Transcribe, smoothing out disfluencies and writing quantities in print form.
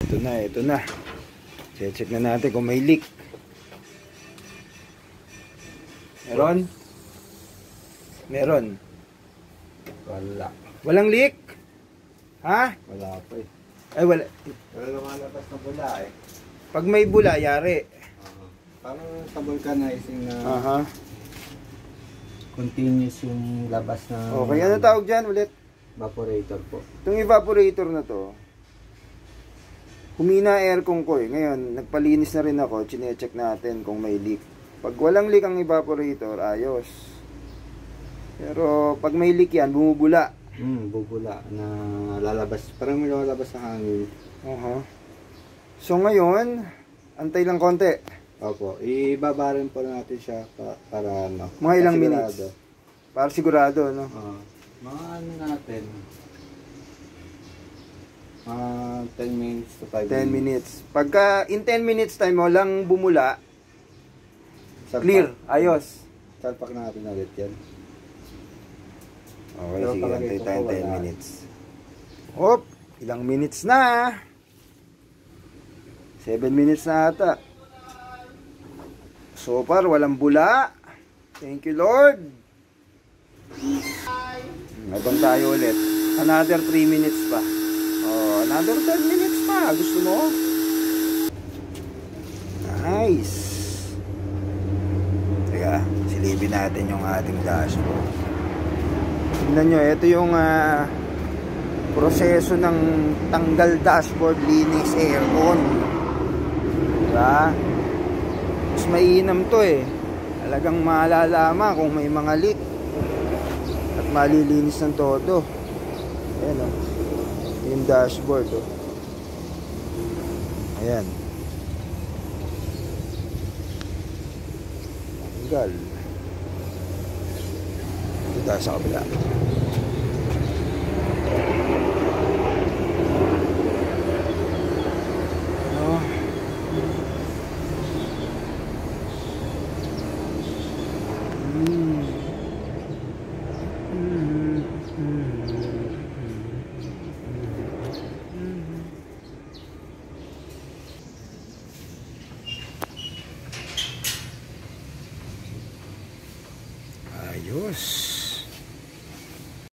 Ito na. Check na natin kung may leak. Meron? Meron. Wala. Walang leak? Ha? Wala pa eh. Ay, wala. Wala lumalabas na bula eh. Pag may bula, yari. Parang sa vulcanizing na Aha. continuous yung labas na Okay, ano tawag dyan ulit? evaporator po. Itong evaporator na to, humina aircon ko eh. Ngayon, nagpalinis na rin ako. Chine-check natin kung may leak. Pag walang leak ang evaporator, ayos. Pero pag may leak yan, bumubula. Bubula na lalabas. Parang may lalabas na hangin. So ngayon, antay lang konti. Opo. Ibabarin po natin siya para ano. Mga ilang sigurado. minutes? Para sigurado, no? Mga ano natin. 10 minutes to 5 10 minutes. minutes. Pagka in 10 minutes time mo lang bumula, clear, ayos. Salpak natin ulit yan. Okay, Pero sige, palagay antay ko tayo po 10 wala. minutes. Hop, ilang minutes na? 7 minutes na ata. So far, walang bula. Thank you, Lord. Abang tayo ulit. Another 3 minutes pa. Oh, another 10 minutes pa. Gusto mo? Nice. Teka, silipin natin yung ating dashboard. Tignan nyo, ito yung proseso ng tanggal dashboard, linis, aircon. Diba? Mas mainam to eh. Talagang malalaman kung may mga leak. At malilinis ng todo. Ayan o. Yung dashboard o. Ayan. Tanggal. Ito tayo sa kabila.